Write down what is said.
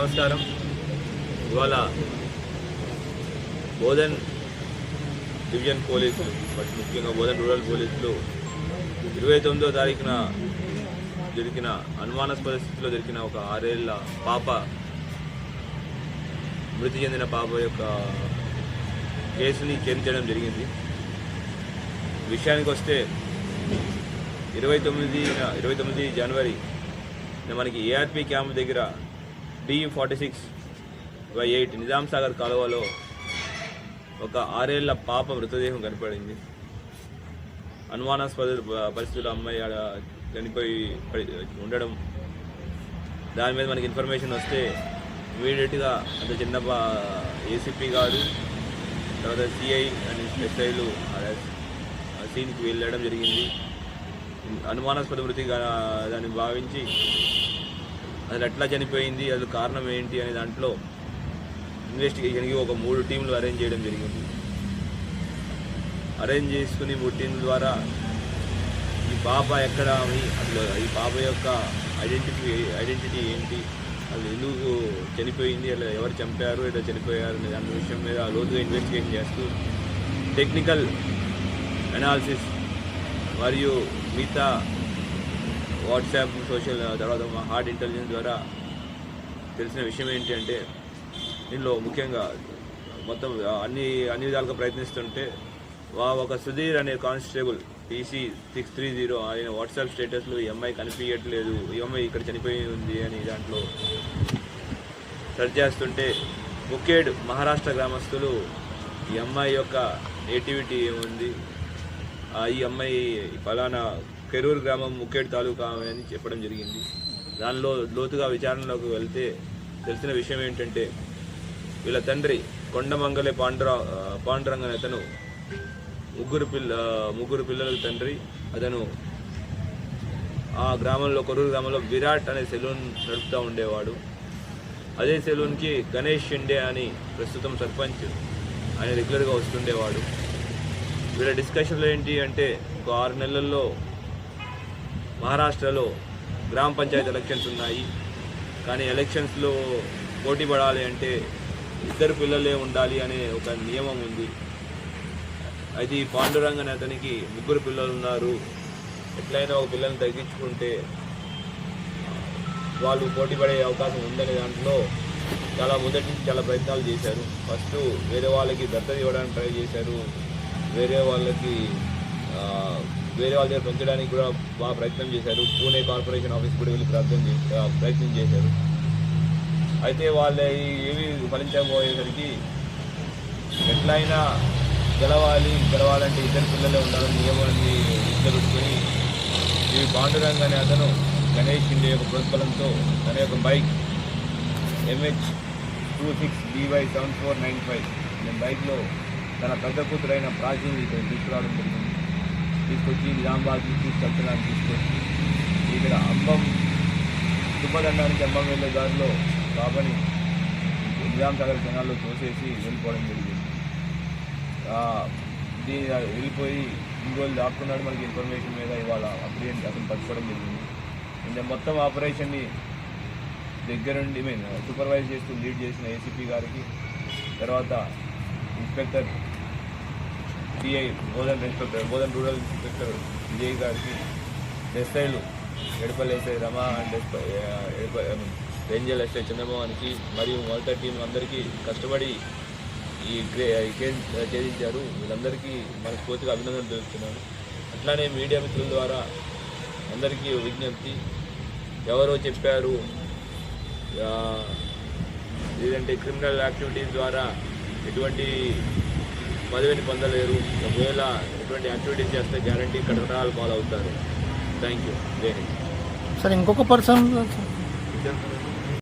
నమస్కారం. ఇవాళ బోధన్ డివిజన్ పోలీసులు, ముఖ్యంగా బోధన్ రూరల్ పోలీసులు 29వ తారీఖున దొరికిన అనుమానాస్పద స్థితిలో దొరికిన ఒక 6 ఏళ్ల పాప, మృతి చెందిన పాప యొక్క కేసుని ఛేదించడం జరిగింది. విషయానికి వస్తే 29 జనవరి మనకి ఏఆర్పి క్యాంప్ దగ్గర D46/8 నిజాం సాగర్ కాలువలో ఒక 6 ఏళ్ల పాప మృతదేహం కనపడింది. అనుమానాస్పద పరిస్థితుల్లో అమ్మాయి చనిపోయి ఉండడం, దాని మీద మనకి ఇన్ఫర్మేషన్ వస్తే ఇమీడియట్గా అంత చిన్న ఏసీపీ గారు, తర్వాత సిఐ అండ్ ఎస్ఐలు సీన్కి వెళ్ళడం జరిగింది. అనుమానాస్పద మృతిగా దాన్ని భావించి అది ఎట్లా చనిపోయింది, అది కారణం ఏంటి అనే దాంట్లో ఇన్వెస్టిగేషన్కి ఒక 3 టీంలు అరేంజ్ చేయడం జరిగింది. అరేంజ్ చేసుకుని 3 టీంల ద్వారా ఈ పాప ఎక్కడ, అసలు ఈ పాప యొక్క ఐడెంటిటీ ఏంటి, అది ఎందుకు చనిపోయింది, అలా ఎవరు చంపారు, ఇలా చనిపోయారు అనే దాని విషయం మీద లోతుగా ఇన్వెస్టిగేషన్ చేస్తూ టెక్నికల్ అనాలిసిస్ మరియు మిగతా వాట్సాప్, సోషల్, తర్వాత హార్డ్ ఇంటెలిజెన్స్ ద్వారా తెలిసిన విషయం ఏంటి అంటే, దీనిలో ముఖ్యంగా మొత్తం అన్ని విధాలుగా ప్రయత్నిస్తుంటే ఒక సుధీర్ అనే కానిస్టేబుల్ PC630 ఆయన వాట్సాప్ స్టేటస్లో ఈ అమ్మాయి కనిపించట్లేదు, ఈ అమ్మాయి ఇక్కడ చనిపోయి ఉంది అని దాంట్లో సెర్చ్ చేస్తుంటే ముఖేడ్ మహారాష్ట్ర గ్రామస్తులు ఈ అమ్మాయి యొక్క నేటివిటీ ఏముంది, ఈ అమ్మాయి ఫలానా కెరూర్ గ్రామం ముఖేడ్ తాలూకా అని చెప్పడం జరిగింది. దానిలో లోతుగా విచారణలోకి వెళ్తే తెలిసిన విషయం ఏంటంటే, వీళ్ళ తండ్రి కొండమంగళే పాండురంగన్ అనే అతను ముగ్గురు పిల్లల తండ్రి. అతను ఆ గ్రామంలో, కొరూరు గ్రామంలో విరాట్ అనే సెలూన్ నడుపుతూ ఉండేవాడు. అదే సెలూన్కి గణేష్ షిండే అని ప్రస్తుతం సర్పంచ్ ఆయన రెగ్యులర్గా వస్తుండేవాడు. వీళ్ళ డిస్కషన్లో ఏంటి అంటే, ఒక 6 నెలల్లో మహారాష్ట్రలో గ్రామ పంచాయతీ ఎలక్షన్స్ ఉన్నాయి, కానీ ఎలక్షన్స్లో పోటీ పడాలి అంటే 2 పిల్లలే ఉండాలి అనే ఒక నియమం ఉంది. అయితే ఈ పాండురంగ అనే అతనికి 3 పిల్లలు ఉన్నారు, ఎట్లయినా ఒక పిల్లల్ని తగ్గించుకుంటే వాళ్ళు పోటీ పడే అవకాశం ఉందనే దాంట్లో మొదటి నుంచి చాలా ప్రయత్నాలు చేశారు. ఫస్ట్ వేరే వాళ్ళకి దత్తత ఇవ్వడానికి ట్రై చేశారు, వేరే వాళ్ళ దగ్గర పెంచడానికి కూడా బాగా ప్రయత్నం చేశారు. పూణే కార్పొరేషన్ ఆఫీస్ కూడా వెళ్ళి ప్రయత్నం చేశారు. అయితే వాళ్ళ ఏవి ఫలించకపోయేసరికి ఎట్లయినా గెలవాలంటే 2 పిల్లలే ఉండాలని నియమాన్ని పెట్టుకొని ఈ పాండురంగ అనే అతను గణేష్ షిండే యొక్క ప్రోత్బలంతో తన యొక్క బైక్ MH26BY7495 అనే బైక్లో తన పెద్ద కూతురైన ప్రాచీని తీసుకురావడం జరిగింది. తీసుకొచ్చి నిజామాబాద్ తీసుకెళ్తున్నాను. తీసుకొచ్చి ఇక్కడ తుప్పదండానికి అంబం వెళ్ళే దారిలో బాబాని నిజాం సాగర్ కెనాల్లో తోసేసి వెళ్ళిపోవడం జరిగింది. వెళ్ళిపోయి ఇన్ని రోజులు దాక్కున్నాడు. మనకి ఇన్ఫర్మేషన్ మీద ఇవాళ అతను పట్టుకోవడం జరిగింది. ఇంకా మొత్తం ఆపరేషన్ని దగ్గరుండి సూపర్వైజ్ చేస్తూ లీడ్ చేసిన ఏసీపీ గారికి, తర్వాత inspector CI Bodhan rural inspector Vijay గారికి, ఎస్ఐలు Edapalli SI Rama and Renjal SI చంద్రమోహన్కి మరియు మొదటి టీం అందరికీ కష్టపడి ఈ కేసు ఛేదించారు. వీళ్ళందరికీ మనస్ఫూర్తిగా అభినందనలు తెలుపుతున్నాను. అట్లానే మీడియా మిత్రుల ద్వారా అందరికీ విజ్ఞప్తి, ఎవరో చెప్పారు లేదంటే క్రిమినల్ యాక్టివిటీస్ ద్వారా ఎటువంటి పదవిని పొందలేరు, ఒకవేళ ఎటువంటి యాక్టివిటీస్ చేస్తే గ్యారంటీ కటకటాలు పాలవుతారు. Thank you. సార్ ఇంకొక పర్సన్